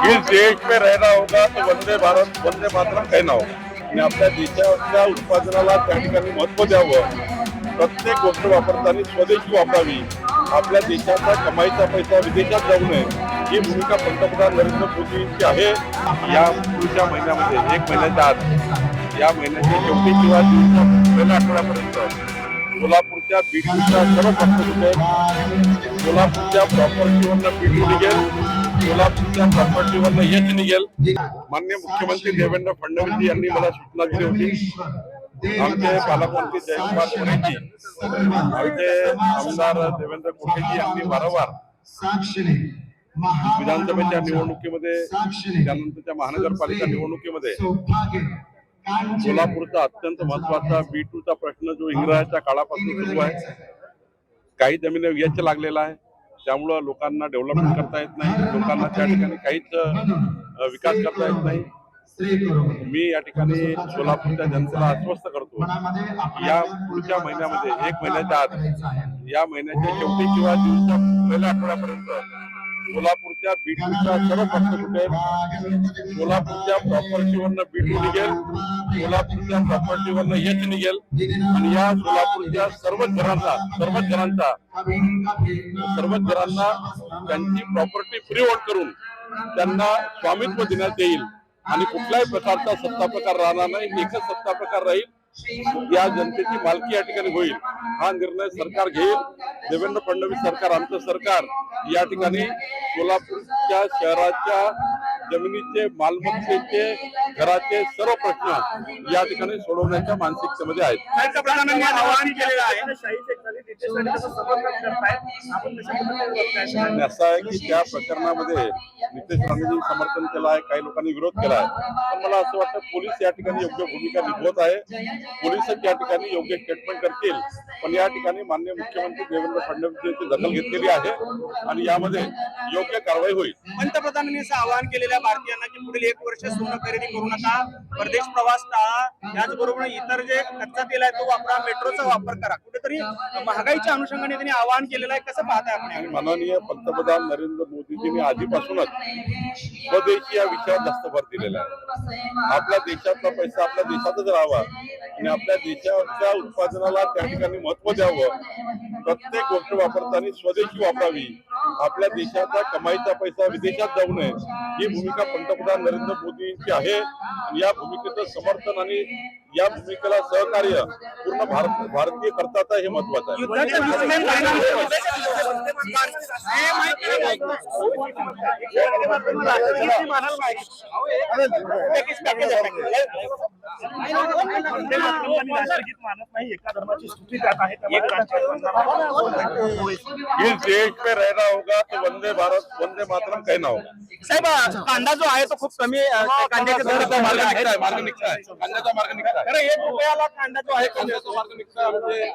इस देश में रहना होगा तो वंदे भारत वंदे मातरम कहना होगा आणि आपल्या देशाच्या उत्पादनाला त्या ठिकाणी महत्व द्यावं. प्रत्येक गोष्ट वापरताना स्वदेशी वापरावी. आपल्या देशाचा कमाईचा पैसा विदेशात जाऊ नये ही भूमिका पंतप्रधान नरेंद्र मोदींची आहे. या पुढच्या महिन्यामध्ये 1 महिन्याच्या आत या महिन्याच्या शेवटी किंवा जूनच्या पहिल्या आठवड्यापर्यंत सोलापूरच्या बीडच्या सर्व पक्ष सुटेल. सोलापूरच्या प्रॉपर्टीवरनं बीड निघेल. सोलापूरच्या प्रॉपर्टीवरनं यश निघेल. माननीय मुख्यमंत्री देवेंद्र फडणवीस यांनी मला सूचना दिली होती. आमचे पालकमंत्री जयकुमार कोरेजी, आमचे आमदार देवेंद्र कोटेजी यांनी वारंवार विधानसभेच्या निवडणुकीमध्ये त्यानंतरच्या महानगरपालिका निवडणुकीमध्ये सोलापूरचा अत्यंत महत्वाचा B2 चा प्रश्न जो इंग्रजांच्या काळापासून सुरू आहे. काही जमिनी व्यच लागलेला आहे. त्यामुळं लोकांना डेव्हलपमेंट करता येत नाही. लोकांना त्या ठिकाणी काहीच विकास करता येत नाही. मी या ठिकाणी सोलापूरच्या जनतेला आश्वस्त करतो. या पुढच्या महिन्यामध्ये 1 महिन्याच्या आत या महिन्याच्या शेवटी किंवा जूनच्या पहिल्या आठवड्यापर्यंत सोलापूरच्या बीडच्या सर्व पक्ष सुटेल. सोलापूरच्या प्रॉपर्टीवरनं बीड निघेल. सोलापूरच्या प्रॉपर्टीवरनं यश निघेल आणि या सोलापूरच्या सर्वच घरांना त्यांची प्रॉपर्टी फ्री होल्ड करून त्यांना स्वामित्व देण्यात येईल आणि कुठल्याही प्रकारचा सत्ता प्रकार राहणार नाही. एकच सत्ता प्रकार राहील. या जनतेची मालकी या ठिकाणी होईल. हा निर्णय सरकार घेईल. देवेंद्र फडणवीस सरकार, आमचं सरकार या ठिकाणी सोलापूरच्या शहराच्या जमिनीचे, मालमत्तेचे, घराचे सर्व प्रश्न या ठिकाणी सोडवण्याच्या मानसिकतेमध्ये आहेत. पंतप्रधानांनी आवाहन केलेलं आहे. असं आहे की त्या प्रकरणामध्ये नितेश राणेंनी समर्थन केलं आहे, काही लोकांनी विरोध केला आहे. पण मला असं वाटतं पोलीस या ठिकाणी योग्य भूमिका निभवत आहे. पोलीसच या ठिकाणी योग्य स्टेटमेंट करतील. पण या ठिकाणी माननीय मुख्यमंत्री देवेंद्र फडणवीस यांची दखल घेतलेली आहे आणि यामध्ये योग्य कारवाई होईल. पंतप्रधानांनी असं आवाहन केलेल्या भारतीयांना की पुढील 1 वर्ष सोनं खरेदी करू नका, परदेश प्रवास टाळा, त्याचबरोबर इतर जे कच्चा तेल आहे तो वापरा, मेट्रोचा वापर करा. कुठेतरी महागाईच्या अनुषंगाने त्यांनी आवाहन केलेलं आहे. कसं पाहताय आपण? माननीय पंतप्रधान नरेंद्र मोदीजींनी आधीपासूनच स्वदेशी या विषयावर जास्त भर दिलेला आहे. आपल्या देशातला पैसा आपल्या देशातच राहावा आणि आपल्या देशाच्या उत्पादनाला त्या ठिकाणी महत्व द्यावं. प्रत्येक गोष्ट वापरताना स्वदेशी वापरावी. आपल्या देशाचा कमाईचा पैसा विदेशात जाऊ नये ही भूमिका पंतप्रधान नरेंद्र मोदींची आहे. या भूमिकेचं समर्थन आणि या भूमिकेला सहकार्य पूर्ण भारतीय करतात हे महत्वाचं आहे. इस देश में रहना होगा तो वंदे भारत वंदे मातरम कहना होगा. साहेब, कांदा जो आहे तो खूप कमी कांद्याचे दर मार्ग निघताय. कांद्याचा मार्ग निघताय. 1 रुपयाला कांदा जो आहे कांद्याचा मार्ग निघताय म्हणजे